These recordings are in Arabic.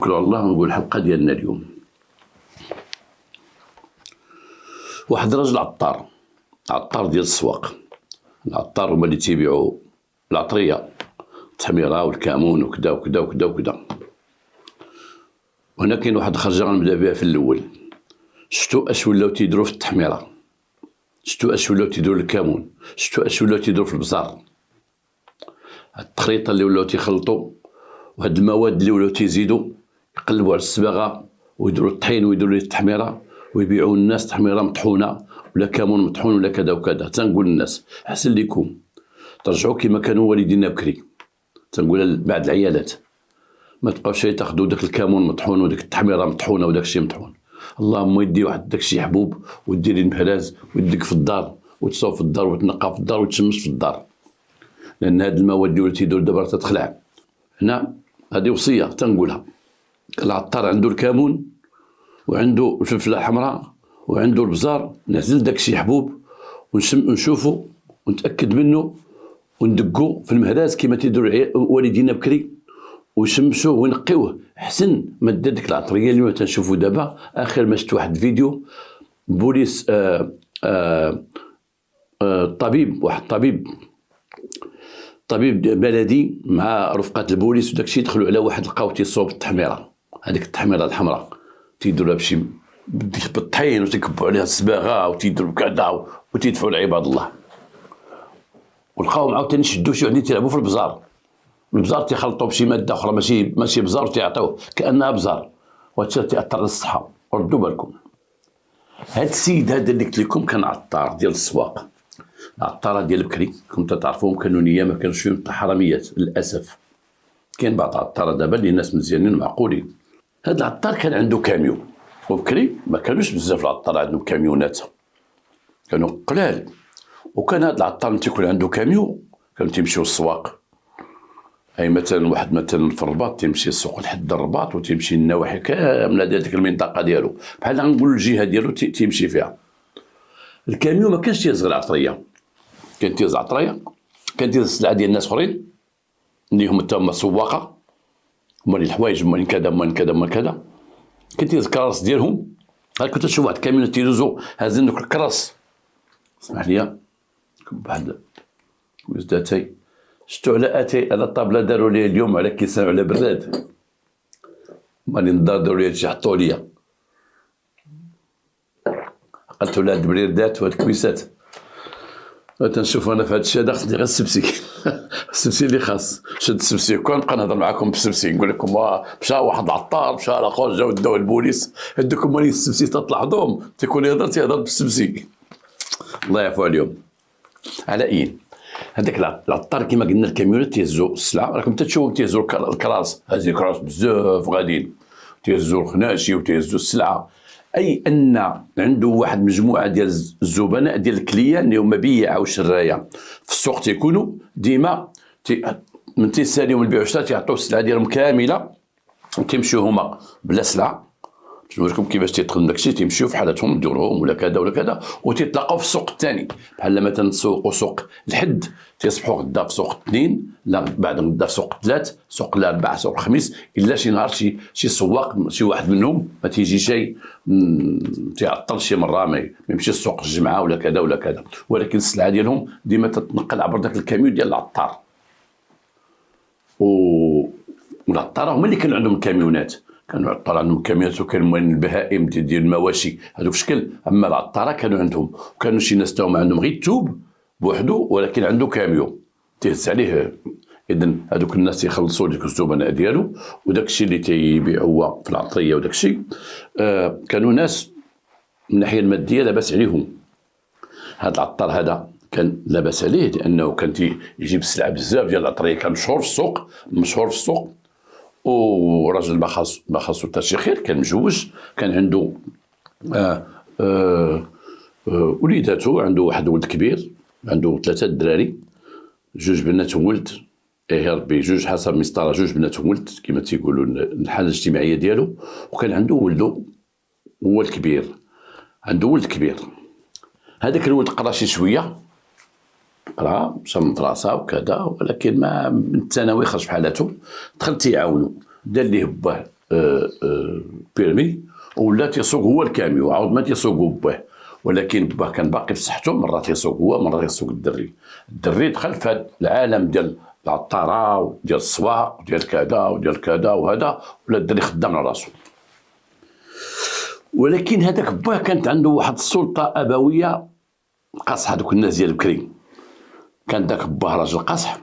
نشكر الله ونقول الحلقة ديالنا اليوم. واحد راجل عطار ديال السواق. العطار هما اللي تيبيعوا العطرية، التحميرة والكامون وكذا وكذا وكذا وكذا. وهنا كاين واحد الخرجة غنبدا بها في الأول. شفتوا اش ولاو تيديروا في التحميرة، شفتوا اش ولاو تيديروا الكامون، شفتوا اش ولاو تيديروا في البزار. هاد التخريطة اللي ولاو تيخلطوا وهاد المواد اللي ولاو تيزيدوا، يقلبوا على الصباغة ويديروا الطحين ويديروا ليه التحميرة ويبيعوا الناس تحميرة مطحونة ولا كامون مطحون ولا كذا وكذا. تنقول للناس احسن ليكم ترجعوا كما كانوا والدينا بكري. تنقولها بعض العيالات، ما تبقاوش تاخذوا داك الكامون مطحون وداك التحميرة مطحونة وداك الشيء مطحون. اللهم يدي واحد داك الشيء حبوب وديري المهراز ويديك في الدار وتصوف في الدار وتنقى في الدار وتشمس في الدار، لان هاد المواد اللي تيديروا دابا تتخلع. هنا هذه وصية تنقولها. العطار عنده الكامون وعنده الفلفله الحمراء وعنده البزار، نعزل داك الشيء حبوب ونشوفو ونتاكد منه وندقو في المهراز كما تيديروا والدينا بكري ويشمسوه وينقيوه احسن ما دا ديك العطريه اللي تنشوفوا دابا. اخر ما شفت واحد الفيديو بوليس طبيب بلدي مع رفقة البوليس وداك الشيء، دخلوا على واحد لقاو تيصوب التحميره، هذيك التحميره الحمراء تيديروها بشي بالطحين وتيكبوا عليها الصباغه وتيديروا كذا وتيدفعوا لعباد الله. ولقاوهم عاوتاني شدوا شي وحدين تيلعبوا في البزار تيخلطوا بشي ماده اخرى ماشي بزار وتيعطيوه كانها بزار، وهادشي تيأثر على الصحه. ردوا بالكم. هاد السيد هذا اللي قلت لكم كان عطار ديال السواق. العطارة ديال بكري كنتو تعرفوهم كانوا نية ما كانوش فيهم حراميات للاسف. كاين بعض العطارة دابا اللي ناس مزيانين ومعقولين. هاد العطار كان عنده كاميون، وبكري ما كانوش بزاف العطار عندهم كاميونات، كانوا قلال. وكان هاد العطار ملي تيكون عنده كاميون كانوا تيمشيو للسواق. اي مثلا واحد مثلا في الرباط تيمشي السوق لحد الرباط وتيمشي النواحي كامله ديال ديك المنطقه ديالو، بحال غنقولوا الجهه ديالو تيمشي فيها. الكاميون ما كانش تيهز غير عطريه، كان تيهز عطريه، كان تيهز السلعه ديال الناس اخرين اللي هما تا هما سواقه، مالين الحوايج مالين كذا مالين كذا مالين كذا. كان تيهز الكراس ديالهم. كنت تشوف واحد الكاميون تيدوزو هازين دوك الكراس. اسمح لي واحد وزداتي شفتو على الطابله داروا لي اليوم على كيسان على براد، مالين الدار داروا لي هادشي حطوه ليا. قلت له هاد البريدات وهاد الكويسات تنشوف انا في هادشي هذا خصني غير السبسي السبسي اللي خاص شد السبسي. كنبقى نهضر معاكم بالسبسي نقول لكم مشى واحد العطار مشى لاخر جاو داو البوليس هذوك مالين السبسي تطلعهم تيكون تيهضر بالسبسي. الله يعفو عليهم. على اين هذاك العطار كما قلنا الكاميونات تيهزوا السلعه، راكم تتشوفوا تيهزوا الكراس، هذه كراس بزاف غاديين، تيهزوا الخناشي وتيهزوا السلعه. اي ان عنده واحد مجموعه ديال الزبناء ديال الكليان اللي هما بياعه وشرايه في السوق تيكونوا ديما من تيساليهم البيع والشراء تيعطيو السلعه ديالهم كامله وتيمشيو هما بلا سلعه. نقول لكم كيفاش تيدخل داكشي، تيمشيو في حالتهم نديروهم ولا كذا ولا كذا وتيتلاقاو في السوق الثاني. بحال مثلا تسوقوا سوق الحد تيصبحوا غدا في سوق اثنين، لا بعد غدا في سوق ثلاث، سوق الاربعاء، سوق الخميس، الا شي نهار شي سواق شي واحد منهم ما تيجي شي تيعطل شي مره ما يمشي السوق الجمعه ولا كذا ولا كذا. ولكن السلعه ديالهم ديما تتنقل عبر داك الكاميون ديال العطار. والعطار هما اللي كانوا عندهم الكاميونات، كانوا العطار عندهم كاميونات وكان موالين البهائم ديال المواشي هذوك شكل. اما العطاره كانوا عندهم، وكانوا شي ناس تاهم عندهم غير التوب بوحدو ولكن عنده كاميون تيهز عليه. اذا هذوك الناس يخلصوا ديك الزبناء ديالو وداك الشيء اللي تيبيع هو في العطريه وداك الشيء. كانوا ناس من الناحيه الماديه لاباس عليهم. هذا العطار هذا كان لاباس عليه لانه كان يجيب السلعه بزاف ديال العطريه، كان مشهور في السوق وراجل ما خاصو حتى شي خير. كان مجوج، كان عنده وليداته، عنده واحد ولد كبير، عنده 3 دراري، 2 بنات وولد. يا ربي 2 حسب مسطره، 2 بنات وولد كما تيقولوا الحاله الاجتماعيه ديالو. وكان عنده ولده هو الكبير، عنده ولد كبير. هذاك الولد قرا شي شويه، قرا مشى للمدرسه وكذا، ولكن ما من الثانوي خرج بحالاتو. دخل تيعاونو، دار ليه باه بيرمي، ولا تيسوق هو الكاميو وعاود ما تيسوقو باه، ولكن باه كان باقي بصحته، مرات يسوق هو مرات يسوق الدري. الدري دخل في هذا العالم ديال العطاره وديال السواق وديال كذا وديال كذا وهذا، ولا الدري خدام على راسو. ولكن هذاك باه كانت عنده واحد السلطه ابويه قاصحه. دوك الناس ديال بكري كان داك باه راجل قاصح،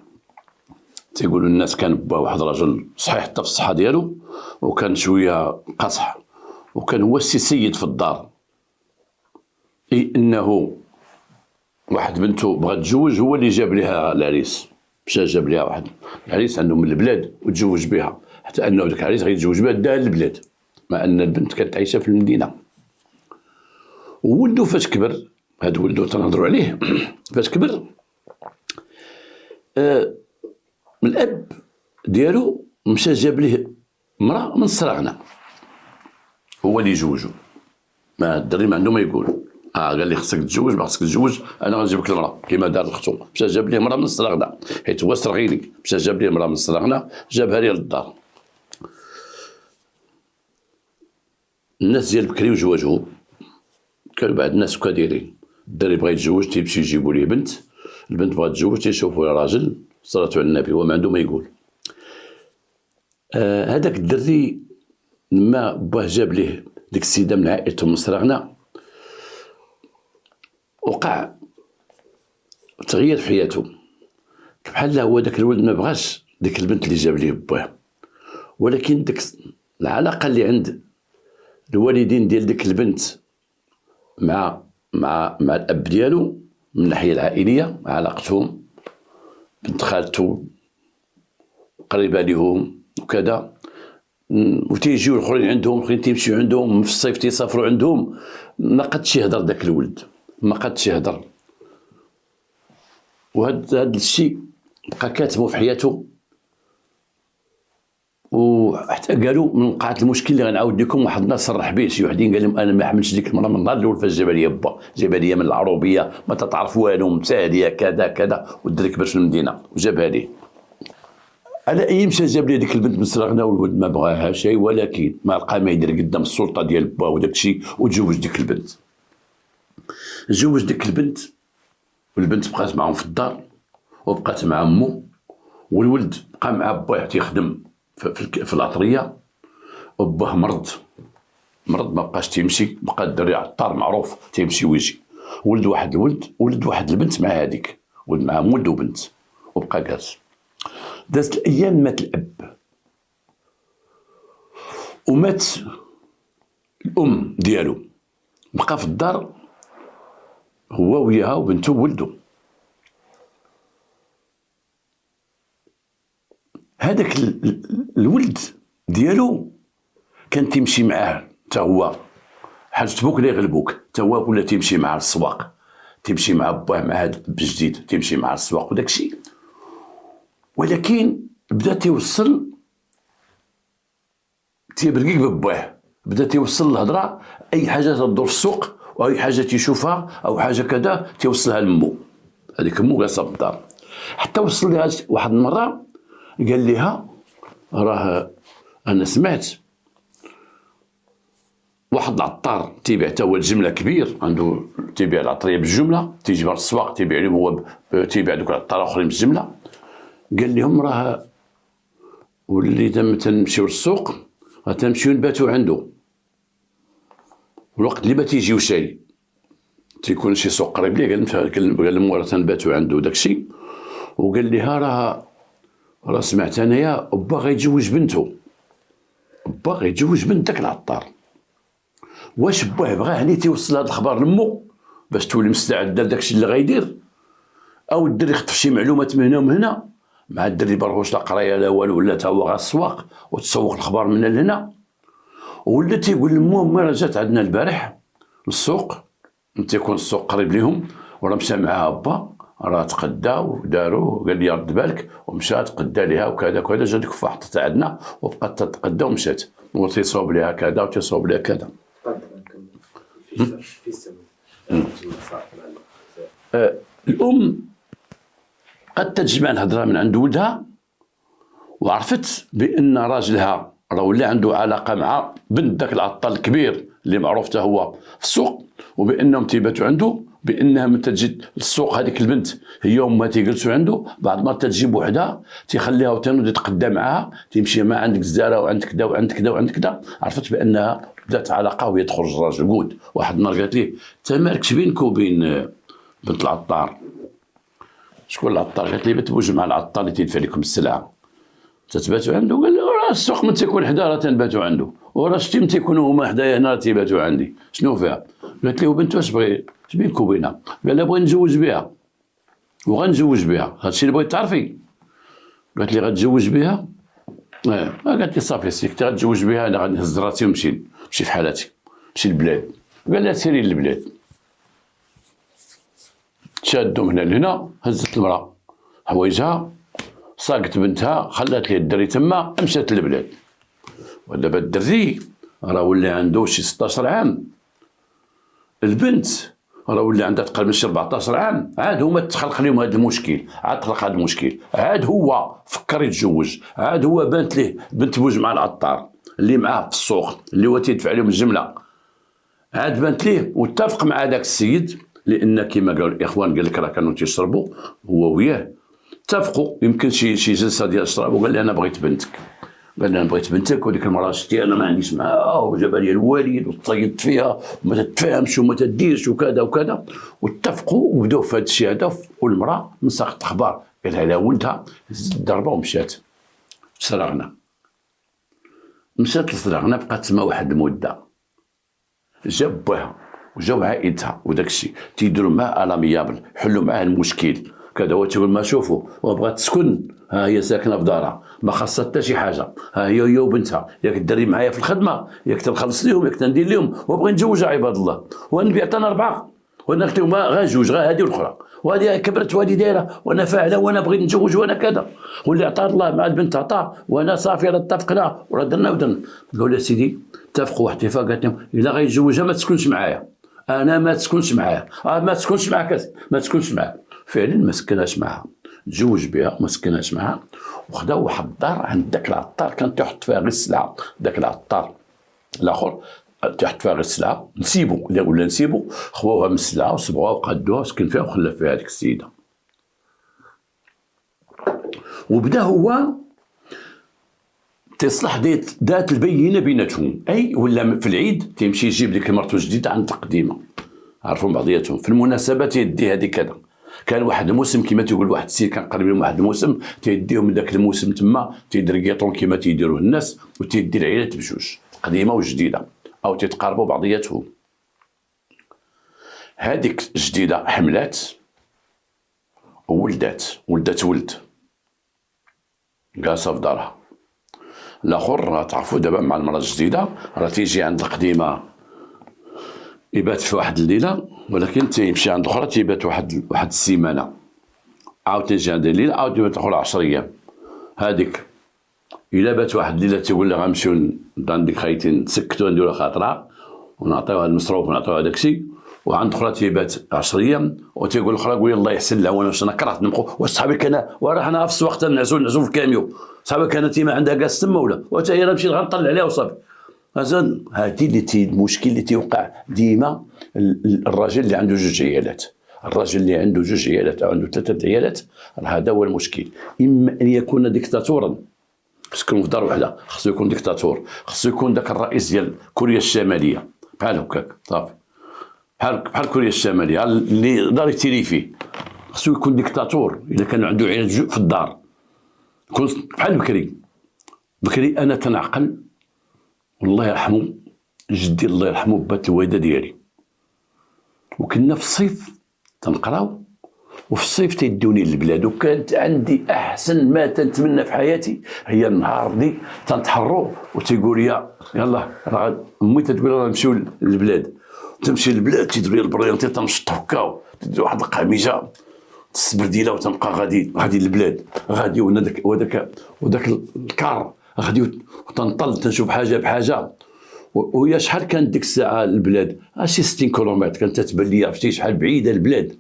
تيقولوا الناس كان باه واحد راجل صحيح حتى في الصحه ديالو، وكان شويه قاصح، وكان هو السي سيد في الدار. اي انه واحد بنته بغات تزوج، هو اللي جاب لها العريس، مشى جاب لها واحد العريس عنده من البلاد وتزوج بها، حتى انه ذاك العريس غيتزوج بها داها للبلاد، مع ان البنت كانت عايشه في المدينه. وولدو فاش كبر، هاد ولدو تنهضروا عليه فاش كبر، الاب ديالو مشى جاب ليه امراه من الصراغنه، هو اللي يزوجو. ما الدري ما عنده ما يقول، قال لي خصك تتزوج، ما خصك تتزوج انا غنجيب لك المراه كيما دار لختو. مشى جاب ليه امراه من الصراغنه، حيت هو صرغيني، مشى جاب ليه امراه من الصراغنه جابها ليه للدار. الناس ديال بكري وزواجهم كانوا بعض الناس هكا دايرين، الدري بغا يتزوج تيمشي يجيبوا ليه بنت، البنت بغات تتزوج تيشوفوا لها راجل، صلاة على النبي هو ما عنده ما يقول. هذاك الدري لما باه جاب ليه ديك السيده من عائلته من الصراغنه، وقع تغيير في حياته، بحال هو داك الولد ما بغاش ديك البنت اللي جاب ليه باه، ولكن ديك العلاقه اللي عند الوالدين ديال ديك البنت مع الاب ديالو من الناحيه العائليه، علاقتهم بنت خالته قريبه لهم وكذا، وتيجيو الاخرين عندهم، الاخرين تيمشيو عندهم في الصيف تيسافروا عندهم. ما قدش يهضر داك الولد، ما قدش يهضر، وهذا الشيء بقى كاتمو في حياته. وحتى قالوا من وقعت المشكل اللي غنعاود لكم، واحد الناس صرح به، شي وحدين قال لهم انا ما حملتش ديك المراه من النهار الاول فاش جابها لي با، جابها لي من العروبيه ما تتعرف والو، متهاديه كذا كذا، والدري كبر في المدينه وجابها ليه. على اي مشى جاب لي ديك البنت من الصراغنه، والولد ما بغاها شيء، ولكن ما لقى ما يدير قدام السلطه ديال با وداك الشيء، وتزوج ديك البنت. تزوج ديك البنت، والبنت بقات معهم في الدار وبقات مع امه، والولد بقى مع باه تيخدم في العطريه، وباه مرض ما بقاش تيمشي، بقى الدري عطار معروف تيمشي ويجي. ولد واحد البنت مع هذيك، ولد معاهم ولد وبنت، وبقى جالس. دازت الايام مات الاب، ومات الام ديالو، بقى في الدار هو وياها وبنته وولده. هذاك الولد ديالو كان تيمشي معاه حتى هو، حاجتبوك لا يغلبوك، حتى هو ولا تيمشي معاه للسواق، تيمشي مع باه مع هذا بجديد، تيمشي مع السواق وداك الشيء. ولكن بدا تيوصل تيبرقيق بباه، بدا تيوصل الهضره، اي حاجه تدور في السوق واي حاجه تيشوفها او حاجه كذا تيوصلها لمو، هذيك مو جالسه في الدار. حتى وصل لها واحد المره قال لها راه انا سمعت واحد العطار تيبيع حتى هو الجمله كبير، عنده تيبيع العطريه بالجمله، تيجيبها للسواق تيبيع لهم، هو تيبيع دوك العطار اخرين بالجمله. قال لهم راه واللي تنمشيو للسوق غتمشيو نباتو عنده، والوقت اللي ما تيجيو شي تيكون شي سوق قريب ليه، قال لهم راه تنباتو عنده داكشي. وقال لها راه سمعت انايا با غيتزوج بنته، با غيتزوج بنت داك العطار. واش باه بغا يعني تيوصل هذا الخبر لمو باش تولي مستعده لداكشي اللي غيدير، او الدري يخطف شي معلومات من هنا ومن هنا، مع الدري برهوش لا قرايه لا والو، ولا تا هو غا السواق وتسوق الخبر من لهنا. ولا تيقول لمو ما راه جات عندنا البارح للسوق، تيكون السوق قريب ليهم، وراه مشى معاها با، راه تقدا وداروا، قال لي رد بالك، ومشى تقدا ليها وكذا كذا، جا ديك الفا حطتها عندنا وبقات تتقدا ومشات، وتيصوب ليها كذا وتيصوب ليها كذا. في السبب الام قد تجمع الهضره من عند ولدها، وعرفت بان راجلها راه ولا عنده علاقه مع بنت داك العطار الكبير اللي معروف حتى هو في السوق، وبانهم تيباتوا عنده، بانها متى تجي للسوق هذيك البنت هي وما تيجلسوا عنده، بعض المرات تجيب وحده تيخليها وتنوض يتقدى معاها، تيمشي ما عندك الزاره وعند كذا وعند كذا وعند كذا، عرفت بانها بدات علاقه وهي تخرج الراجل قود. واحد النهار قالت ليه انت مالكش بينك وبين بنت العطار؟ شكون العطار؟ قالت لي بتبوج مع العطار اللي تيدفع لكم السلعه، تتباتوا عنده. قال له راه السوق من تيكون حدا راه تنباتوا عنده، وراه شتي من تيكونوا هما حدايا هنا راه تيباتوا عندي، شنو فيها؟ قالت له وبنت واش بغي اش بينك وبينها؟ قال لها بغي نتزوج بها وغنتزوج بها، هادشي اللي بغيت تعرفي. قالت لي غتزوج بها؟ قالت لي صافي سيك انت غتزوج بها، انا غنهز راسي ونمشي في حالاتي، نمشي للبلاد. قال لها سيري للبلاد. تشادوا من هنا لهنا، هزت المراه حوايجها، صاقت بنتها، خلات ليه الدري تما، مشات للبلاد. ودابا الدري راه ولا عنده شي 16 عام، البنت راه ولا عندها تقريبا شي 14 عام، عاد هما تخلق لهم هذا المشكل، عاد خلق هذا المشكل، عاد هو فكر يتزوج، عاد هو بانت ليه بنت بوج مع العطار اللي معاه في السوق اللي هو تيدفع لهم الجمله، عاد بانت ليه واتفق مع هذاك السيد، لان كما قالوا الاخوان قال لك راه كانوا تيشربوا هو وياه، اتفقوا يمكن شي جلسه ديال الشراب، وقال لي انا بغيت بنتك. قال لي انا بغيت بنتك، وديك المراه شتي انا ما عنديش معاها، وجابها لي الوالد وتصيدت فيها وما تتفاهمش وما تديرش وكذا وكذا، واتفقوا وبداو في هذا الشيء هذا. والمراه من ساقت الاخبار قالها لها ولدها زدت الضربه ومشات سرغنا. مشات لسرغنا، بقات تما واحد المده، جاب باها وجاو عائلتها وداك الشيء تيديروا معاه الاميابل، يحلوا معاه المشكل كذا. هو تيقول ما شوفوا وبغات تسكن، ها هي ساكنه في دارها ما خاصها حتى شي حاجه، ها هي وبنتها، ياك الدري معايا في الخدمه، ياك تنخلص لهم، ياك تندير لهم، وبغي نتزوجها عباد الله، والنبي عطانا 4 وانا قلت لهم غا جوج، غا هذه والاخرى، وهذه كبرت وهذه دايره وانا فاعله وانا بغيت نتزوج وانا كذا، واللي عطاه الله مع البنت عطاه، وانا صافي راه اتفقنا وراه درنا ودرنا. قالوا لها سيدي اتفقوا واحد الاتفاق، قالت لهم الا غيتزوجها ما تسكنش معايا، انا ما تسكنش معايا، ما تسكنش معاك، ما تسكنش معايا. فعلا ما سكناش معاها، تزوج بها وما سكناش معاها، وخدا واحد الدار عند داك العطار كان تيحط فيها غير السلعه، داك العطار الاخر تيحط فيها غير السلعه، نسيبو ولا نسيبو، خواوها من السلعه وصبغوها وقادوها وسكن فيها وخلى فيها هذيك السيده. وبدا هو تصلح ذات البينه بيناتهم، اي ولا في العيد تيمشي يجيب ديك مرته الجديده عند القديمه، عرفوا بعضياتهم في المناسبات يدي هذه كذا. كان واحد الموسم كما تيقول واحد السيد كان قريب لهم واحد الموسم، تيديهم من ذاك الموسم تما تيدركيطون كما تيديروه الناس، وتيدي العائلات بجوج قديمه وجديده او تيتقاربوا بعضياتهم. هذيك الجديده حملات وولدات ولد جالسه في دارها. الاخر راه تعرفوا دابا مع المراه الجديده راه تيجي عند القديمه يبات في واحد الليله، ولكن تيمشي عند الاخرى تيبات واحد السيمانه، عاود تيجي عند الليله عاود يبات الاخرى 10 ايام. هذيك الا بات واحد الليله تيقول لها غنمشيو عندك خايتي نسكتو نديرو خاطره ونعطيوها المصروف ونعطيوها داك الشيء، وعند اخرى تيبات 10 ايام وتيقول الاخرى قولي الله يحسن لها، وانا واش انا كرهت نبقوا واش صحابك انا وراه حنا في السوق نعزو في الكاميو، صحابك انا تيما عندها كاس تما ولا وتا هي نمشي غنطلع عليها وصافي. هذه اللي المشكل اللي تيوقع ديما الراجل اللي عنده 2 عيالات، الراجل اللي عنده 2 عيالات او عنده 3 عيالات، هذا هو المشكل. اما ان يكون ديكتاتورا، يسكن في دار وحده، خصو يكون ديكتاتور، خصو يكون داك الرئيس ديال كوريا الشماليه بحال هكاك صافي، بحال كوريا الشماليه اللي دار يتيري فيه، خصو يكون ديكتاتور. اذا كان عنده عيال في الدار يكون بحال بكري انا تنعقل والله يرحمه جدي الله يرحمه بات الوالده ديالي، وكنا في الصيف تنقراو وفي الصيف تيدوني للبلاد، وكانت عندي احسن ما تنتمنى في حياتي هي النهار دي تنتحروا وتيقول يا يلا راه امي تتقول راه نمشيو للبلاد، تمشي للبلاد تيدير لي البريانتي تنشط هكا تدير واحد القميجه السبرديله وتنبقى غادي للبلاد، غادي وداك الكار غادي وتنطل تنشوف حاجه بحاجه. وهي شحال كانت ديك الساعه البلاد شي 60 كيلومتر، كانت تتبان لي عرفتي شحال بعيده البلاد،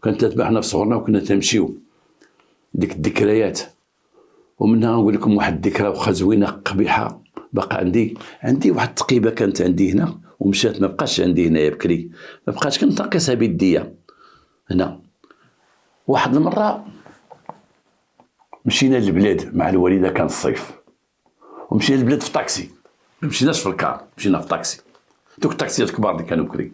كانت تتبع حنا في صغرنا وكنا تنمشيو. ديك الذكريات. ومنها نقول لكم واحد الذكرى واخا زوينه قبيحه، بقى عندي واحد التقيبه كانت عندي هنا ومشات ما بقاش عندي هنايا بكري، ما بقاش كنتنقصها بيديا هنا. واحد المره مشينا للبلاد مع الوالده، كان الصيف، ومشينا للبلاد في طاكسي، ما مشيناش في الكار، مشينا في طاكسي، دوك الطاكسيات الكبار اللي كانوا بكري.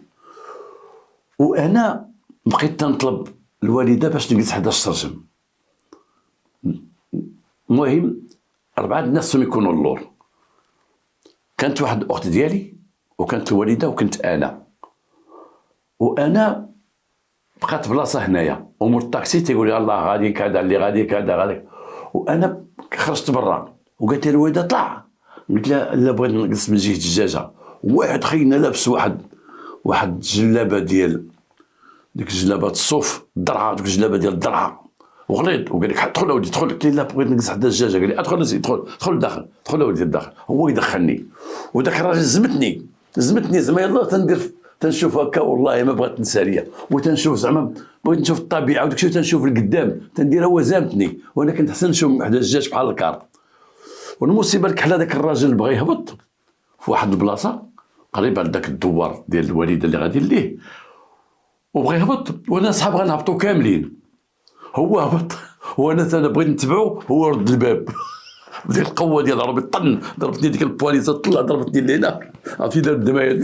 وانا بقيت تنطلب الوالده باش نجلس حدا الشرجم. المهم 4 الناس يكونوا اللور، كانت واحد الاخت ديالي وكانت الوالده وكنت وانا بقات بلاصه هنايا، ومول الطاكسي تيقول لي الله غادي كذا اللي غادي كذا غادي، وانا خرجت برا وقالت لي الوالده طلع، قلت لها لا بغيت نجلس من جهه الدجاجه. واحد خينا لابس واحد الجلابه ديال ديك الجلابه الصوف الدرعه، ديك الجلابه ديال الدرعه وغليظ، وقال لك ادخل اوليدي ادخل، قلت له لا بغيت نجلس حدا الدجاجه، قال لي ادخل ادخل لداخل، ادخل اوليدي لداخل. هو يدخلني، وداك الراجل زمتني زعما يلاه تندير تنشوف هكا، والله ما بغيت ننسى ليا، وتنشوف زعما بغيت نشوف الطبيعه وداك الشيء تنشوف القدام تنديرها، هو زامتني وانا كنت حسن نشوف حدا الدجاج بحال الكار. والمصيبه الكحله داك الراجل بغى يهبط في واحد البلاصه قريبه لذاك الدوار ديال الوالده اللي غادي ليه، وبغى يهبط وانا صحاب غنهبطوا كاملين. هو هبط وانا بغيت نتبعو، هو رد الباب بديك القوه ديال ضربي طن، ضربتني ديك البواليزه طلع، ضربتني لهنا، عرفتي دار الدمايل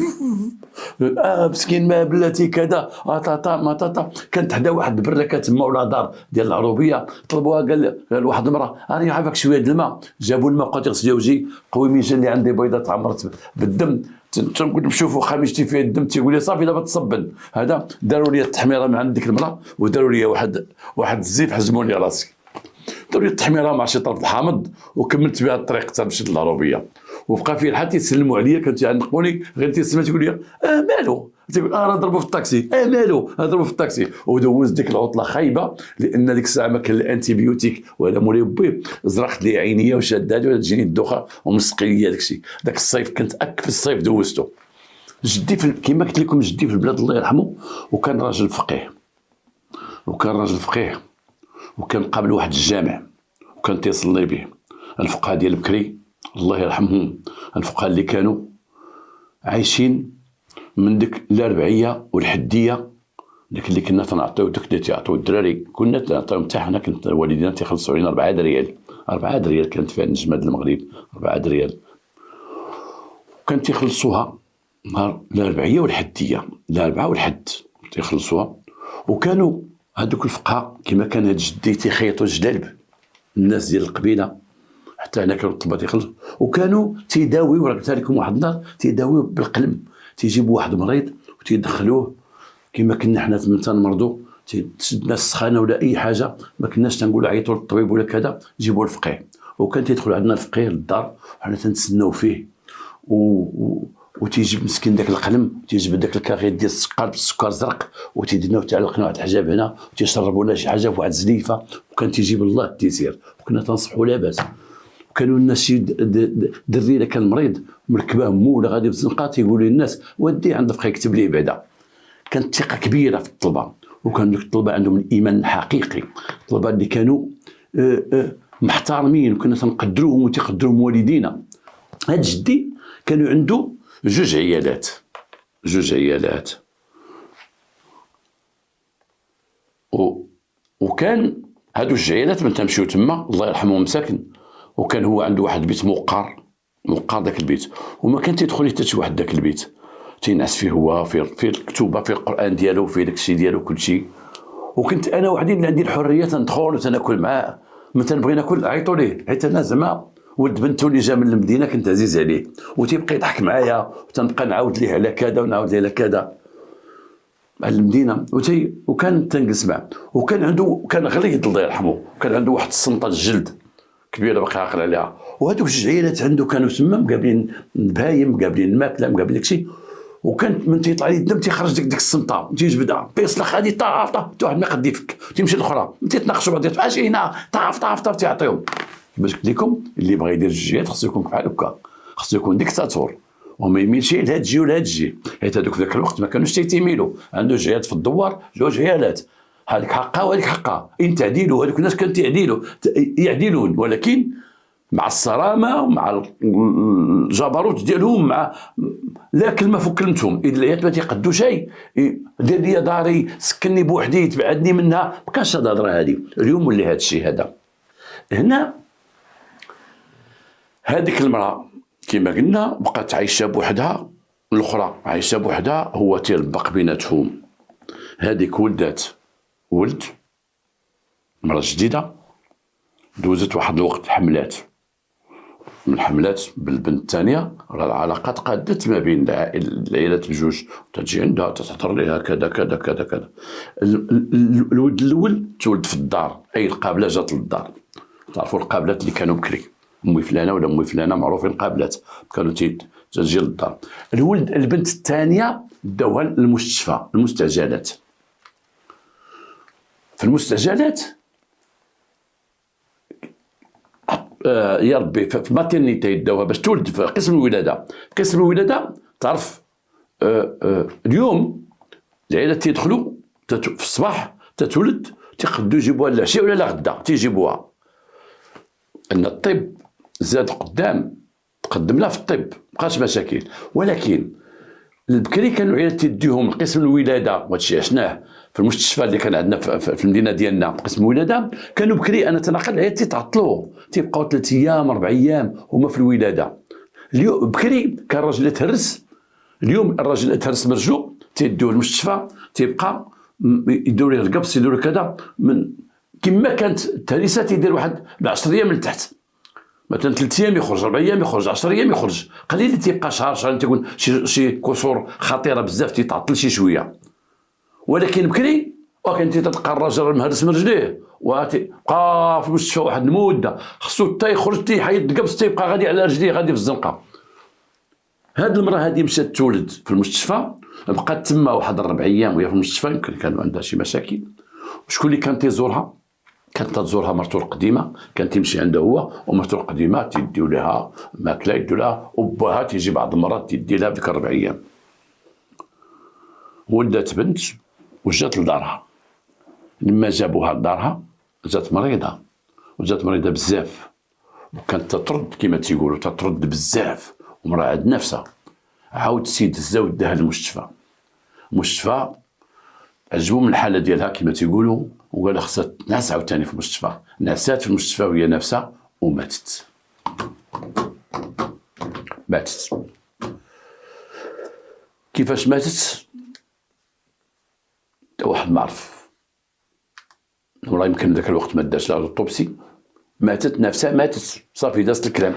مسكين ما بلاتي كذا طاطا ما طاطا. كانت حدا واحد البركه تما ولا دار ديال العروبيه، طلبوها، قال واحد المراه راني عافاك شويه د الماء، جابوا الماء بقيت يغسل وجهي، قويميجه اللي عندي بيضه تعمرت بالدم، تنقول نشوفوا خميجتي فيها الدم، تيقول لي صافي دابا تصبن. هذا داروا لي التحميره من عند ديك المراه، وداروا لي واحد الزيت حزموني راسي، داروا لي التحميره مع شي طرف الحامض، وكملت بها الطريق حتى مشيت للعروبيه. وبقى في الحال تيسلموا عليا، كانوا تيعنقوني غير تيسمع تيقول لي مالو، تيقول راه ضربوا في الطاكسي، مالو ضربوا في الطاكسي. ودوز ديك العطله خايبه، لان ديك الساعه ما كان الانتيبيوتيك ولا مولاي بي، زرقت لي عينيا وشادات ولا تجيني الدوخه ومسقي ليا داكشي. داك الصيف كنت اكف الصيف دوزته. جدي كما قلت لكم جدي في البلاد الله يرحمه، وكان راجل فقيه، وكان قابل واحد الجامع وكان تيصلي به. الفقهاء ديال بكري الله يرحمهم، الفقهاء اللي كانوا عايشين من ديك الاربعيه والحديه، داك اللي كنا تنعطيو، داك اللي تيعطيو الدراري كنا تنعطيوهم حتى حنا، كنت والدينا تيخلصوا علينا 4 دريال، 4 دريال كانت فيها نجمه المغرب 4 دريال، كان تيخلصوها نهار الاربعيه والحديه، الاربعه والحد تيخلصوها. وكانوا هذوك الفقهاء كما كان هاد جدي تيخيطوا الجدالب، الناس ديال القبيله حتى هنا كانوا الطلبه تيخلصوا، وكانوا تيداويو، راه قلت لكم واحد النهار تيداويو بالقلم، تيجيبوا واحد مريض وتيدخلوه كما كنا حنا تنمرضوا، تشدنا السخانه ولا اي حاجه، ما كناش تنقولوا عيطوا للطبيب ولا كذا، جيبوا الفقيه. وكان تيدخل عندنا الفقيه للدار وحنا تنتسناو فيه، وتيجيب مسكين داك القلم، تيجيب داك الكاغيط ديال السكر بالسكر زرق، وتيدينا وتعلقنا واحد الحجاب هنا، وتيشربوا لنا شي حاجه في واحد الزليفه، وكان تيجيب الله التيسير، وكنا تنصحوا لاباس. وكانوا الناس شي دري الا كان مريض مركبه مو ولا غادي بالزنقه، تيقول للناس وديه عند الفقيه يكتب ليه بعدا. كانت ثقه كبيره في الطلبه، وكان دوك الطلبه عندهم الايمان الحقيقي، الطلبه اللي كانوا محترمين، وكنا تنقدروهم وتيقدروهم والدينا. هاد جدي كانوا عنده 2 عيالات، وكان هادو 2 عيالات من تمشيو تما الله يرحمهم مساكن. وكان هو عنده واحد البيت موقر داك البيت، وما كان تيدخل حتى شي واحد داك البيت، تينعس فيه هو، في الكتوبه، في القران ديالو، في داكشي ديالو كلشي. وكنت انا وحدي اللي عندي الحريه تندخل وتناكل معاه، ما تنبغي ناكل عيطوا ليه، حيت انا زعما ولد بنته اللي جا من المدينه كنت عزيز عليه، وتيبقى يضحك معايا، وتنبقى نعاود ليه على كذا ونعاود ليه على كذا على المدينه، وكان تنجلس معاه. كان غليظ الله يرحمه، وكان عنده واحد السنطه الجلد كبيره باقي عاقل عليها. وهذوك 2 عيالات عنده كانوا تما مقابلين البهايم، مقابلين الماكله، مقابلين داكشي. وكان من تيطلع لي الدم تيخرج ديك السنطه، تيجبدها تيصلخ هذه طاف حتى واحد ما يقد يفك، تيمشي الاخرى تيتناقشوا بعض، اجي هنا طاف تيعطيهم. باش قلت لكم اللي بغى يدير الجهاد خصو يكون بحال هكا، خصو يكون ديكتاتور وما يميلش لهاد الجي ولا هاد الجي، حيت هذوك في ذاك الوقت ما كانوش تيميلوا، عنده جهاد في الدوار 2 عيالات، هذيك حقها وهذيك حقها، ان تعديلوا هذوك الناس كانوا يعدلون، ولكن مع الصرامه ومع الجبروت ديالهم، مع لا كلمه فوق كلمتهم. اذا العيالات ما تيقدوا شيء، دير لي داري، سكنني بوحدي، تبعدني منها، مابقاش هاد الهضره هادي. اليوم ولي هاد الشيء هذا. هنا هذيك المراه كما قلنا بقات عايشه بوحدها، الاخرى عايشه بوحدها، هو تيربق بيناتهم. هذيك ولدات ولد، مرأة جديده، دوزت واحد الوقت حملات، من حملات بالبنت الثانيه، راه العلاقات قادت ما بين العائلات بجوج، تجي عندها تهضر ليها كذا كذا كذا كذا. الولد الاول تولد في الدار، اي القابله جات للدار. تعرفوا القابلات اللي كانوا بكري، امي فلانه ولا امي فلانه معروفين قابلات، كانوا تجي للدار. البنت الثانيه داوها للمستشفى، المستعجلات. في المستعجلات يا ربي في ماتيرنيتي يداوها باش تولد في قسم الولاده. قسم الولاده تعرف اليوم العائلات تيدخلوا في الصباح تتولد، تيقدوا يجيبوها العشيه ولا لا غدا تيجيبوها. ان الطب زاد قدام، تقدم لها في الطب، مابقاش مشاكل. ولكن البكري كانوا العائلات تيديوهم لقسم الولاده، وهادشي عشناه في المستشفى اللي كان عندنا في المدينه ديالنا. قسم الولاده كانوا بكري انا تناقل العائلات تيتعطلوا، تيبقاو 3 ايام 4 ايام هما في الولاده. اليوم بكري كان الراجل يتهرس، اليوم الراجل يتهرس برجلو تيديوه للمستشفى، تيبقى يديروا ليه القبص، يديروا كذا. من كما كانت التهريسه تيدير واحد 10 ايام لتحت، مثلا 3 ايام يخرج، 4 ايام يخرج، 10 ايام يخرج، قليل اللي تيبقى شهر شهرين تكون شي كسور خطيره بزاف تيتعطل شي شويه. ولكن بكري وكان تلقى الراجل مهرس من رجليه وتبقى في المستشفى واحد المده، خصو حتى يخرج تيحيد القبص، تيبقى غادي على رجليه غادي في الزنقه. هاد المراه هادي مشات تولد في المستشفى، بقات تما واحد 4 ايام وهي في المستشفى، يمكن كانوا عندها شي مشاكل. وشكون اللي كان تيزورها؟ كانت تزورها مرتو القديمه، كان تمشي عنده هو ومرتو القديمه تيديو لها ماكله، يديو لها، وباها تيجي بعض المرات تيدي لها بديك 4 ايام. ولدت بنت وجات لدارها. لما جابوها لدارها جات مريضه، وجات مريضه بزاف، وكانت تطرد كما تيقولوا، تطرد بزاف، ومراه عند نفسها. عاود السيد هزا داها للمستشفى. المستشفى عجبو من الحاله ديالها كما تيقولوا، وقال خصها تنعس عاوتاني في المستشفى. نعسات في المستشفى وهي نافسه وماتت. ماتت. كيفاش ماتت؟ واحد ما عرف. المراه يمكن ذاك الوقت ما داش لها الطوبسي، ماتت نافسه، ماتت صافي، دازت الكلام.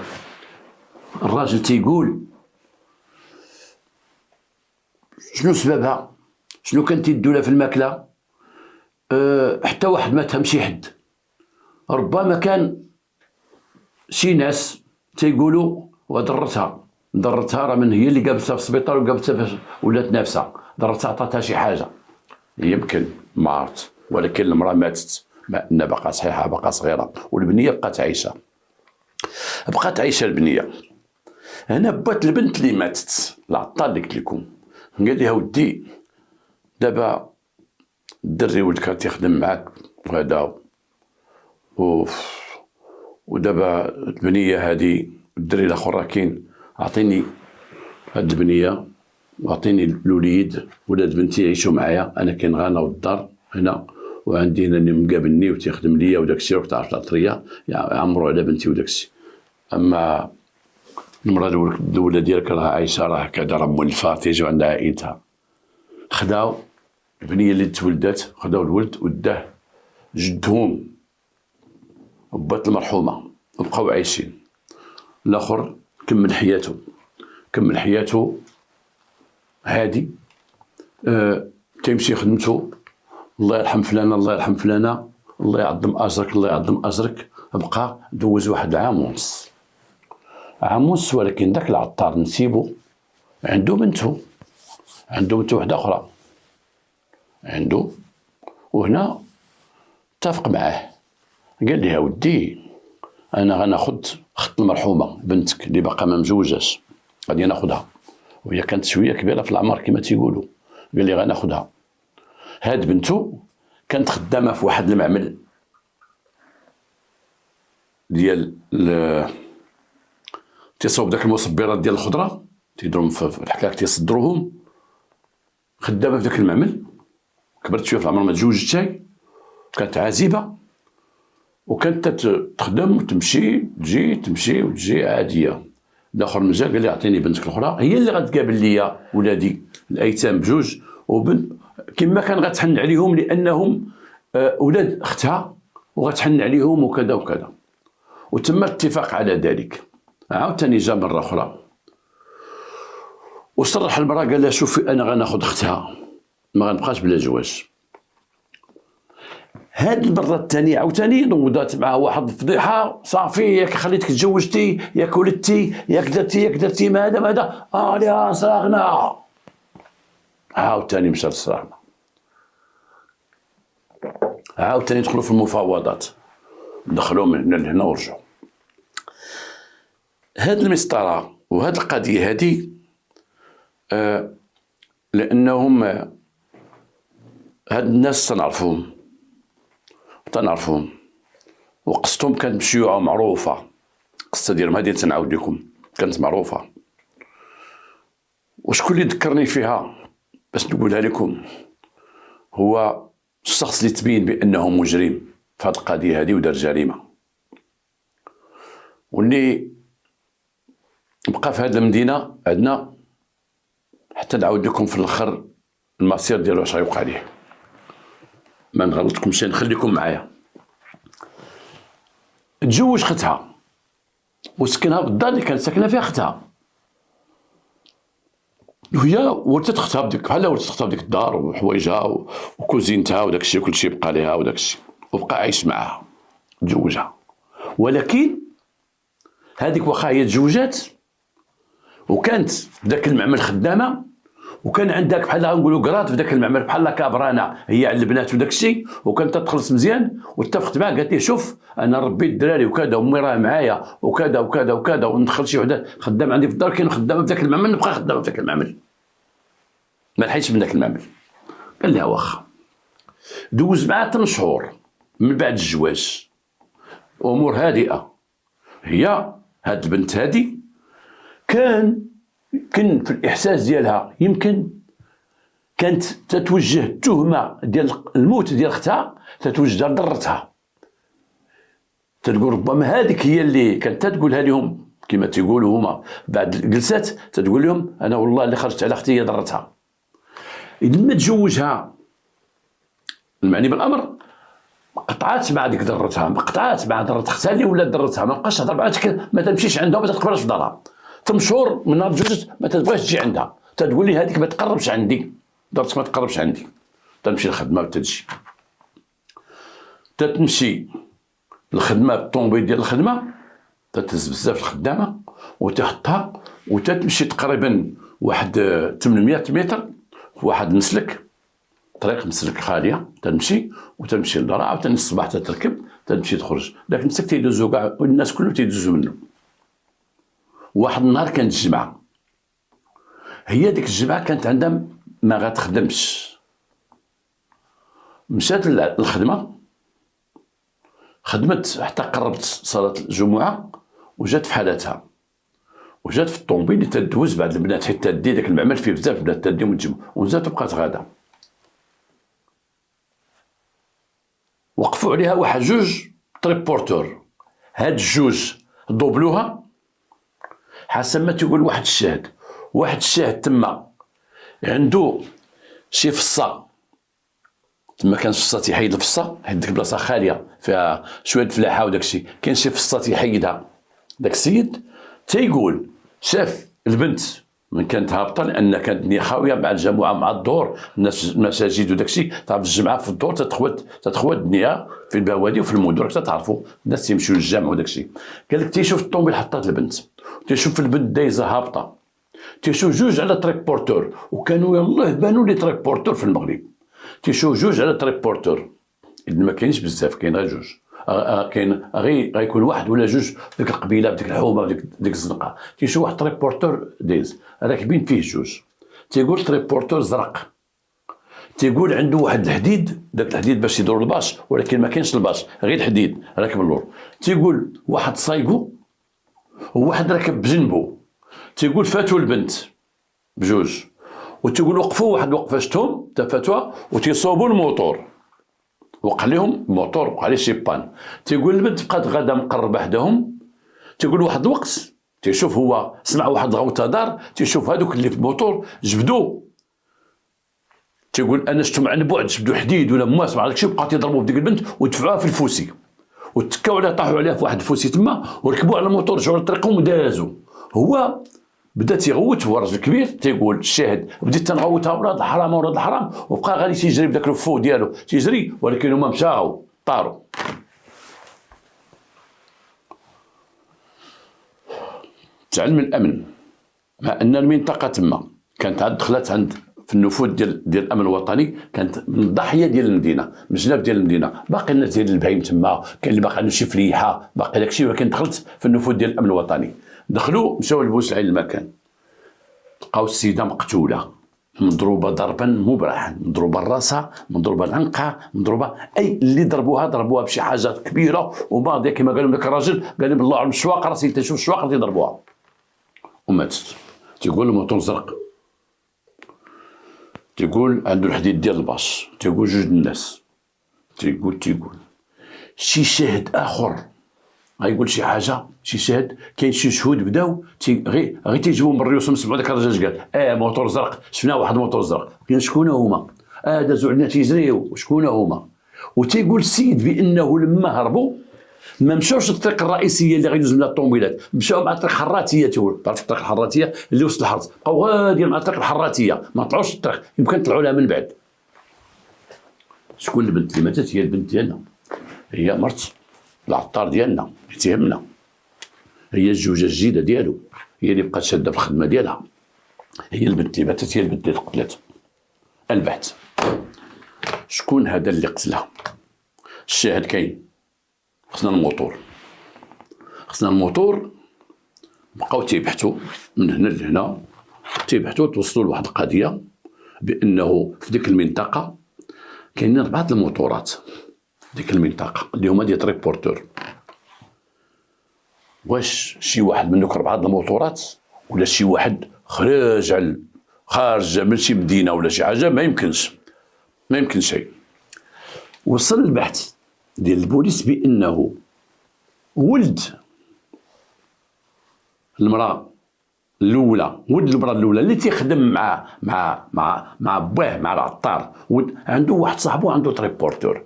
الراجل تيقول شنو سببها؟ شنو كان تيدو لها في الماكله؟ حتى واحد ما تهم شي حد. ربما كان شي ناس تيقولوا وضرتها راه من هي اللي جابتها في السبيطار وجابتها فاش ولات نافسه، ضرتها عطاتها شي حاجه، يمكن ما عرفت. ولكن المراه ماتت، انها باقا صحيحه، باقا صغيره، والبنيه بقات عايشه. بقات عايشه البنيه. هنا بات البنت اللي ماتت، العطال اللي قلت لكم، قال لها ودي دابا الدري ولد كان تيخدم معاك وهذا، ودابا البنيه هذه الدري الاخر راه كاين، اعطيني هاد البنيه واعطيني الوليد ولاد بنتي يعيشوا معايا، انا كاين غانا والدار هنا، وعندي هنا اللي مقابلني وتيخدم ليا وداك الشيء، راك تعرف العطريه يعمروا على بنتي وداك الشيء. اما المراه الاولى ديالك راه عايشه، راه كذا، راه مولفه، تيجيو عندها عائلتها. خداو البنيه اللي تولدات، خداو الولد وداه جدهم وبات المرحومه، وبقاو عايشين. الاخر كمل حياته هادي، تيمشي خدمته، الله يرحم فلانه، الله يرحم فلانه، الله يعظم اجرك، الله يعظم اجرك. بقى دوز واحد عام ونص، ولكن داك العطار نسيبو عنده بنته وحده اخرى عنده. وهنا اتفق معاه، قال لي ودي انا غناخذ خط المرحومه بنتك اللي باقا ما مزوجاش، غادي ناخذها، وهي كانت شويه كبيره في العمر كما تيقولوا. قال لي غناخذها. هاد بنته كانت خدامه في واحد المعمل ديال تيصاوب داك المصبرات ديال الخضره، تيديرهم في الحكاك تيصدروهم. خدامه في داك المعمل، كبرت شويه في العمر، ما تزوجت حتى، كانت عازبه وكانت تخدم وتمشي تجي تمشي وتجي عاديه. الاخر من جا قال لي اعطيني بنتك الاخرى، هي اللي غتقابل لي ولادي الايتام بجوج، وبنت كما كان غتحن عليهم لانهم اولاد اختها وغتحن عليهم وكذا وكذا. وتم الاتفاق على ذلك. عاوتاني جا مره اخرى وصرح المراه، قال لها شوفي انا غناخذ اختها، ما غنبقاش بلا زواج. هاد المره الثانيه عاوتاني نوضات معها واحد الفضيحه، صافي ياك خليتك تزوجتي، ياك ولدتي، ياك درتي ما هذا يا صراغنا. عاوتاني مشى للصراغنا، عاوتاني دخلوا في المفاوضات، دخلوا من هنا ورجعوا. هاد المسطره وهاد القضيه هادي لانهم هاد الناس تنعرفوهم وقصتهم كانت مشيوعه معروفه. القصه ديالهم هادي تنعاود لكم كانت معروفه. وشكون اللي ذكرني فيها باش نقولها لكم؟ هو الشخص اللي تبين بانه مجرم في هاد القضيه هادي ودار جريمه، واللي بقى في هاد المدينه عندنا حتى نعاود لكم في الاخر المصير ديالو اش غيوقع ليه. ما نغلطكمش، نخليكم معايا. تزوج اختها وسكنها بالدار اللي كانت ساكنه فيها اختها، وهي ورثت اختها بديك بحال ورثت اختها بديك الدار وحوايجها وكوزينتها وداك الشيء، كل شيء بقى ليها وداك الشيء، وبقى عايش معاها تزوجها. ولكن هذيك واخا هي تزوجات وكانت في ذاك المعمل خدامه، وكان عندك بحال غنقولوا كرات في ذاك المعمل بحال كابرانه هي على البنات وداك الشيء، وكانت تخلص مزيان. واتفقت معاه قالت لي شوف انا ربيت الدراري وكذا وامي راه معايا وكذا وكذا وكذا، وندخل شي وحده خدام عندي في الدار، كاين خدامه في ذاك المعمل، نبقى خدامه في ذاك المعمل، ما نحيدش من ذاك المعمل. قال لها واخا. دوز معاه 8 شهور من بعد الزواج، امور هادئه. هي هاد البنت هادي كان في الاحساس ديالها يمكن كانت تتوجه التهمه ديال الموت ديال اختها، تتوجه لضرتها، تتقول ربما هذيك هي اللي كانت تقولها لهم كما تيقولوا هما بعد الجلسات، تتقول لهم انا والله اللي خرجت على اختي هي ضرتها. لما تزوجها المعني بالامر قطعات مع ديك ضرتها، قطعات مع ضرت اختها اللي ولات ضرتها، ما بقاش تهضر معها، ما تمشيش عندها وما تقبلش في دارها. 8 شهور من نهار تزوجت ما تبغيش تجي عندها، تتقول لي هذيك ما تقربش عندي، درتك ما تقربش عندي. تمشي للخدمه وتجي، تتمشي للخدمه بالطوموبيل ديال الخدمه، تتهز بزاف الخدامه وتحطها وتتمشي تقريبا واحد 800 متر في واحد مسلك، طريق مسلك خاليه، تمشي وتمشي لدارها. عاوتاني الصباح تتركب تمشي تخرج، داك المسلك تيدوزو كاع الناس كلهم تيدوزو منه. واحد النهار كانت الجمعه، هي ديك الجمعه كانت عندها ما غتخدمش، مشات للخدمه، خدمت حتى قربت صلاه الجمعه وجات في حالتها، وجات في الطوموبيل اللي تدوز بعد البنات حيت تدي داك المعمل فيه بزاف البنات تديهم وتجيبهم، وزات وبقات غاده. وقفوا عليها واحد 2 تريبورتور، هاد الجوج دوبلوها حسب ما تيقول واحد الشاهد تما عنده شي فصه، تما كان فصه تيحيد الفصه حيت ديك البلاصه خاليه فيها شويه فلاحه وداك الشيء، كاين شي فصه تيحيدها. داك السيد تيقول شاف البنت من كانت هابطه، لان كانت الدنيا خاويه مع الجمعه مع الدور، الناس المساجد وداك الشيء، تعرف الجمعه في الدور تتخوت الدنيا في البوادي وفي المدن، تعرفوا الناس تيمشيو للجامع وداك الشيء. قال لك تيشوف الطوموبيل حطات البنت، تيشوف البنت دايزه هابطه، تيشوف 2 على تريبورتور، وكانوا يلاه بانوا لي تريبورتور في المغرب، تيشوف 2 على تريبورتور، اذا ما كاينش بزاف، كاين غير 2، كاين غيكون 1 ولا 2 في ديك القبيله في ديك الحومه في ديك الزنقه. تيشوف واحد تريبورتور دايز راكبين فيه 2، تيقول تريبورتور زرق، تيقول عنده واحد الحديد، داك الحديد باش يدور الباش، ولكن ما كاينش الباش، غير الحديد راكب اللور. تيقول واحد صايقو وواحد راكب بجنبو، تيقول فاتوا البنت بجوج، وتيقول وقفوا واحد الوقفه شتهم تفاتوا وتيصوبوا الموتور، وقع لهم الموتور، وقع عليه شي بان. تيقول البنت بقات غادا مقربه حداهم، تيقول واحد الوقت تيشوف هو سمع واحد الغوطه دار، تيشوف هذوك اللي في الموتور جبدوا، تيقول انا شفتهم عن بعد جبدوا حديد ولا مواس ما عرفتش، بقاو تيضربوا في ديك البنت ويدفعوها في الفوسي، وتكاو عليها طاحوا عليها في واحد الفوسي تما، وركبوا على الموتور رجعوا لطريقهم ودازوا. هو بدا تيغوت، هو راجل كبير، تيقول الشاهد بديت تنغوتها ولاد الحرام ولاد الحرام، وبقى غادي تيجري بداك الفو ديالو تيجري، ولكن هما مشاو طاروا. تعلم الامن، مع ان المنطقه تما كانت عاد دخلت عند في النفوذ ديال الامن الوطني، كانت من الضاحيه ديال المدينه، من جناب ديال المدينه، باقي الناس ديال البهيم تما، كاين اللي باقي عنده شي فليحه باقي داكشي، ولكن دخلت في النفوذ ديال الامن الوطني. دخلوا مشاو لبوسعيد المكان، لقاو السيده مقتوله مضروبه ضربا مبرحا، مضروبه راسها، مضروبه العنقه، مضروبه، اي اللي ضربوها بشي حاجه كبيره، وباغي كما قال لهم ذاك الراجل، قال لهم بالله على الشواق راسي تشوف الشواق تيضربوها وماتت. تيقول الموتور زرق، تيقول عنده الحديد ديال الباش، تيقول جوج الناس، تيقول شي شاهد اخر غيقول شي حاجه، شي شاهد، كاين شي شهود بداو غير تيجيبوا من الريوس نسمعوا داك الرجال قال موتور زرق، شفنا واحد موتور زرق، كاين شكون هما؟ دازوا عندنا تيجريو، وشكون هما؟ وتيقول السيد بانه لما هربوا ما مشاوش الطريق الرئيسيه اللي غيدوز منها الطوموبيلات، مشاو مع الطريق الحراتيه، تعرف الطريق الحراتيه اللي وسط الحرس، بقاو غاديين مع الطريق الحراتيه، ما طلعوش الطريق، يمكن يطلعوا لها من بعد. شكون البنت اللي ماتت؟ هي البنت ديالنا، هي مرت العطار ديالنا اللي تيهمنا، هي الزوجه الجديده ديالو، هي اللي بقات شاده في الخدمه ديالها، هي البنت اللي ماتت، هي البنت اللي تقتلت. البحث شكون هذا اللي قتلها؟ الشاهد كاين، خصنا الموتور، بقاو تيبحثوا من هنا لهنا، تيبحثوا، توصلوا لواحد القضيه بانه في ديك المنطقه كاينين 4 الموتورات، ديك المنطقه اللي هما ديال تريبورتور. واش شي واحد من دوك 4 الموتورات، ولا شي واحد خارج من شي مدينه ولا شي حاجه؟ ما يمكنش شيء. وصل البحث ديال البوليس بانه ولد المراه الاولى، اللي تيخدم مع باه، مع العطار، عنده واحد صاحبو عنده تريبورتور،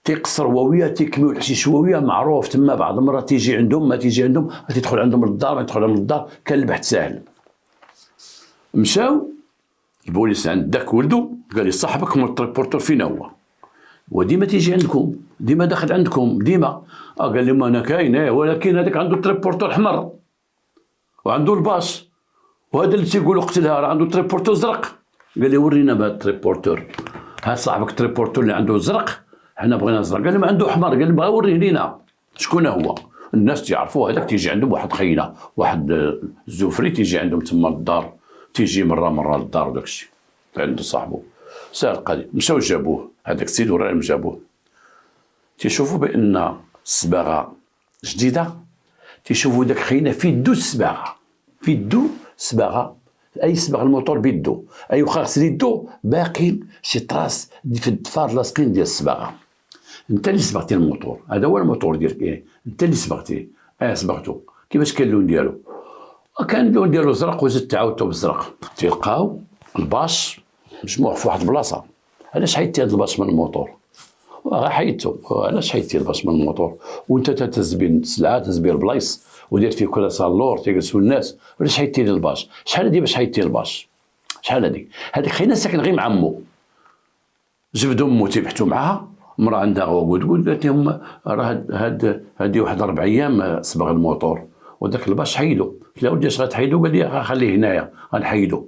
تيقصر هواويه، تيكمل شي شواويه معروف تما، بعض المرات تيجي عندهم ما تيجي عندهم، تيدخل عندهم للدار، ما يدخل عندهم للدار، كان البحث ساهل. مشاو البوليس عند داك ولدو، قال لي صاحبك من التريبورتور فين هو؟ وديما تيجي عندكم، ديما داخل عندكم ديما. قال لهم انا كاين، ولكن هذاك عنده تريبورتور احمر وعنده الباص، وهذا اللي تيقولوا قتلها راه عنده تريبورتور زرق. قال لي ورينا بهذا التريبورتور، هاد صاحبك التريبورتور اللي عنده زرق، حنا بغينا زرق. قال لهم عنده احمر، قال لهم بغا وريه لينا شكون هو. الناس تيعرفوا هذاك، تيجي عندهم واحد خينا، واحد الزوفري تيجي عندهم تما للدار، تيجي مره للدار وداك الشيء عنده صاحبه. ساهل القضيه، مشاو جابوه هذاك السيد وراهم جابوه. تيشوفوا بان الصباغه جديده، تيشوفوا داك خينا في يدو الصباغه، في يدو صباغه، اي صباغ الموتور بيدو، اي واخا غسل يدو باقي شي طراس في الضفار لاصقين ديال الصباغه. انت اللي صبغتي الموتور، هذا هو الموتور ديالك، انت اللي صبغتيه، صبغتو. كيفاش كان اللون ديالو؟ كان اللون ديالو زرق، وزدت عاودتو بالزرق. تيلقاو الباش مجموع في واحد البلاصه. علاش حيدتي هذا الباش من الموتور؟ حيدتو. علاش حيدتي الباش من الموتور وانت تهز السلعه، تهز البلايص، ودير فيه كراسه اللور تيجلسوا الناس؟ علاش حيدتي لي الباش؟ شحال هادي باش حيدتي الباش؟ شحال هادي؟ هذيك خينا ساكن غير مع مو، جبدوا مو تيبحثوا معاها، مرا عندها غوكود، قالت لهم راه هادي واحد 4 ايام صبغ الموتور، وداك الباش حيدو. قلت له ودي اش غتحيدو؟ قال لي خليه هنايا غنحيدو.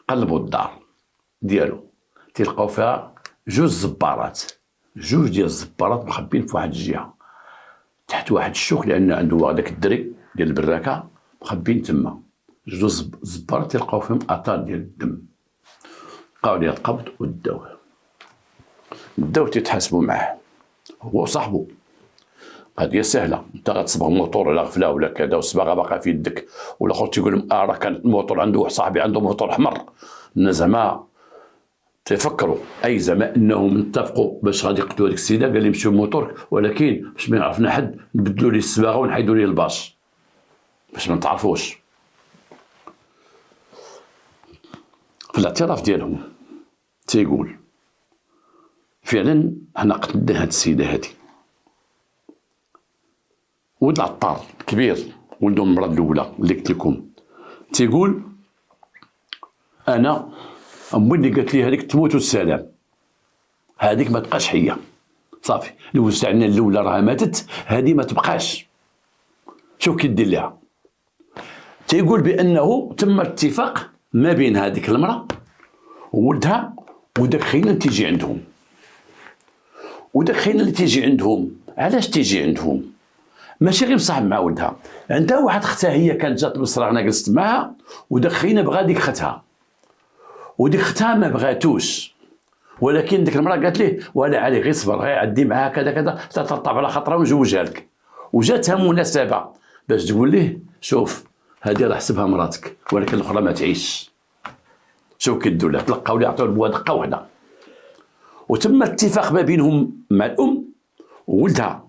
قلبوا الدار ديالو، تلقاو فيها 2 زبارات، 2 ديال الزبارات مخبين في واحد الجهه تحت واحد الشوك، لان عنده هذاك الدري ديال البراكه مخبين تما. 2 زبارات تلقاو فيهم اثار ديال الدم. لقاو ليه القبض بداو تيتحاسبوا معاه هو وصاحبو. قضيه سهله، انت غتصبغ موطور على غفله ولا كذا والصباغه باقا في يدك، والاخر تيقول لهم راه كان الموطور عنده واحد صاحبي عنده موطور احمر. الناس زعما تفكروا اي زعما انهم اتفقوا باش غادي يقتلوا هذيك السيده، قال لي مشيو بموطور، ولكن باش ما يعرفنا حد نبدلوا ليه الصباغه ونحيدوا ليه الباش باش ما نتعرفوش. في الاعتراف ديالهم تيقول فعلا حنا قتلنا هاد السيده هادي. ولد العطار كبير ولدو المراه الاولى اللي قلت لكم تيقول انا امي اللي قالت لي هذيك تموت والسلام، هذيك ما تبقاش حيه صافي، اللي وزعنا الاولى راها ماتت، هذه ما تبقاش. شوف كي دير لها. تيقول بانه تم اتفاق ما بين هذيك المراه وولدها وداك خينا اللي تيجي عندهم. وداك خينا اللي تيجي عندهم علاش تيجي عندهم؟ ماشي غير مصاحب مع ولدها، عندها واحد اختها هي كانت جات لمصر، انا جلست معاها، وداك خينا بغا ديك اختها، وديك اختها ما بغاتوش، ولكن ديك المراه قالت ليه ولا عليك غير صبر، غير عدي معاها كذا كذا حتى ترطب على خاطرها ونزوجها لك. وجاتها مناسبه باش تقول ليه شوف هذه راه حسبها مراتك، ولكن الاخرى ما تعيش. شوف كي دوله تلقاو لي عطاو البوا دقه واحده، وتم اتفاق ما بينهم مع الام وولدها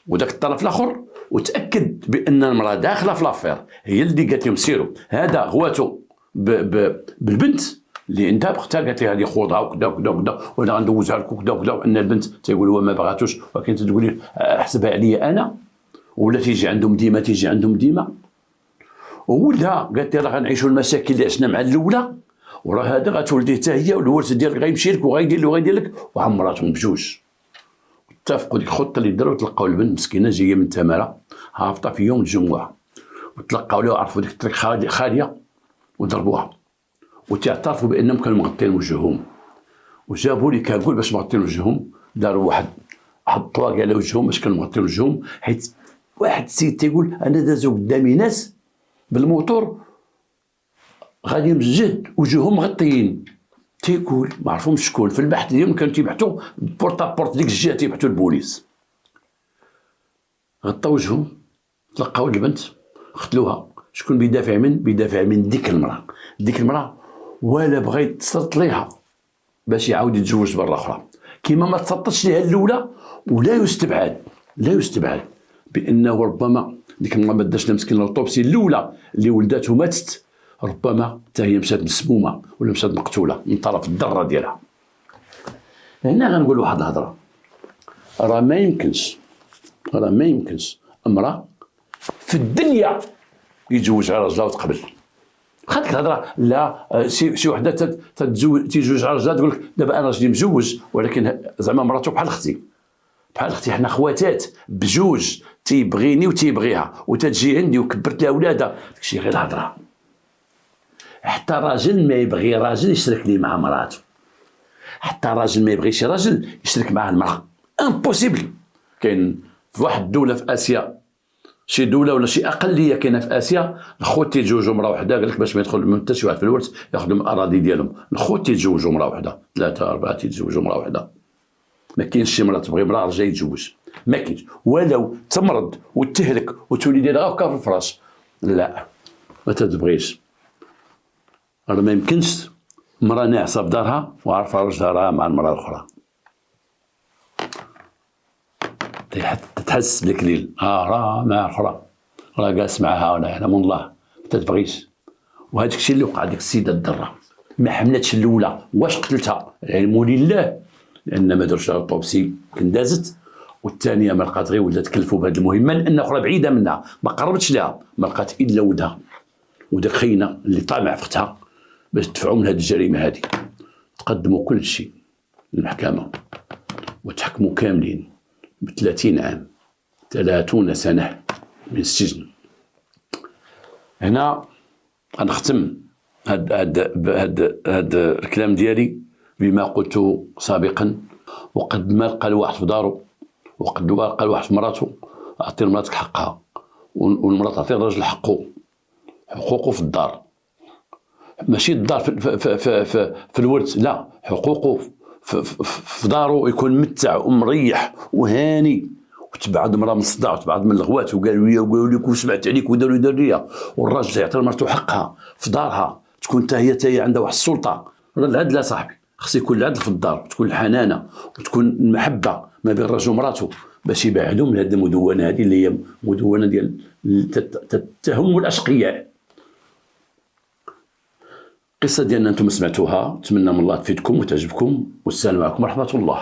وداك الطرف الاخر، وتاكد بان المراه داخله في لافير، هي اللي قالت لهم سيروا. هذا غواتو بالبنت اللي عندها بختها، قالت لي هذه خوضها وكذا وكذا وكذا وانا غندوزها لك وكذا وكذا، وان البنت تيقول هو ما بغاتوش، ولكن تقول لي احسبها عليا انا، ولا تيجي عندهم ديما. وولدها قالت لي راه غنعيشوا المشاكل اللي عشنا مع الاولى، وراه هذا غتولدي حتى هي، والورث ديالك غيمشي لك وغيدير لك وعمراتهم بجوج. اتفقوا ديك الخطه اللي داروا، تلقاو البنت مسكينه جايه من تماره هابطه في يوم الجمعه، وتلقاو له عرفوا ديك الطريق خاليه وضربوها، وتعترفوا بانهم كانوا مغطين وجههم، وجابوا لي كاكول باش مغطين وجههم، داروا واحد الطواقي على وجههم باش كانوا مغطين وجههم، حيت واحد السيد تيقول انا دازوا قدامي ناس بالموتور غادي مجد وجههم مغطيين، تيقول ما عرفهمش شكون. في البحث ديالهم كانوا تيبحثوا بورتا بورت ديك الجهه، تيبحثوا البوليس، غطاو وجههم، تلقاو البنت قتلوها. شكون بيدافع من ديك المراه ولا بغا يتسلط ليها باش يعاود يتزوج برا اخرى، كيما ما تسلطش ليها الاولى. ولا يستبعد بانه ربما ديك المراه ما داش لها مسكين الاوتوبسي الاولى اللي ولداتو ماتت، ربما حتى هي مشات مسمومه ولا مشات مقتوله من طرف الذره ديالها. هنا غنقول واحد الهضره، راه ما يمكنش امراه في الدنيا يتزوجها راجلها وتقبل. خاطر الهضره لا شي وحده تيزوج على راجلها تقول لك دابا انا راجلي مزوج، ولكن زعما مراته بحال اختي حنا خواتات بجوج، تيبغيني وتيبغيها وتتجي عندي وكبرت لها ولادها. داكشي غير الهضره. حتى راجل ما يبغي راجل يشرك ليه مع مراته، حتى راجل ما يبغيش راجل يشرك معاه المراه، امبوسيبل. كاين في واحد الدوله في اسيا، شي دوله ولا شي اقليه كاينه في اسيا، الخوت تيتزوجوا مراه وحده، قال لك باش ما يدخل حتى شي واحد في الورث ياخذوا من الاراضي ديالهم. الخوت تيتزوجوا مراه وحده، 3 4 تيتزوجوا مراه وحده. ما كاينش شي مراه تبغي مراه رجال يتزوج، ما كاينش. ولو تمرض وتهلك وتولي دايره هكا في الفراش، لا ما تتبغيش. راه ما يمكنش مراه ناعسه في دارها وعارفه راجلها راه مع المراه الاخرى، تتحس بلك الليل راه مع اخرى، راه جالس معها ولا يعلم الله، ما تتبغيش. وهذاك الشيء اللي وقع ديك السيده الدره، ما حملتش الاولى، واش قتلتها؟ العلم لله، لان ما درش لها الطوبسي كان دازت، والثانيه ما لقات غير ولات تكلفوا بهذه المهمه، لان اخرى بعيده منها ما قربتش لها، ما لقات الا ولدها وداك خينا اللي طامع في اختها باش تدفعوا من هذه الجريمه هذه. تقدموا كل شيء للمحكمه وتحكموا كاملين ب30 عام، 30 سنه من السجن. هنا غنختم هاد الكلام ديالي بما قلت سابقا. وقد ما لقى الواحد في دارو، وقد ما لقى الواحد في مراته، اعطي لمراتك حقها، والمراه تعطي الراجل حقوقه في الدار. ماشي الدار في الورث، لا، حقوقه في دارو يكون متع ومريح وهاني، وتبعد المراه من الصداع وتبعد من الغوات وقالوا لك وسمعت عليك وداروا دريه، والراجل يعطي لمرته حقها في دارها، تكون حتى هي عندها واحد السلطه. العدل صاحبي، خص يكون العدل في الدار، وتكون الحنانه وتكون المحبه ما بين الرجل ومراته باش يبعدوا من هذه المدونه هذه اللي هي مدونه ديال التهم الاشقياء. القصه ديالنا انتم سمعتوها، نتمنى من الله تفيدكم وتعجبكم، والسلام عليكم ورحمه الله.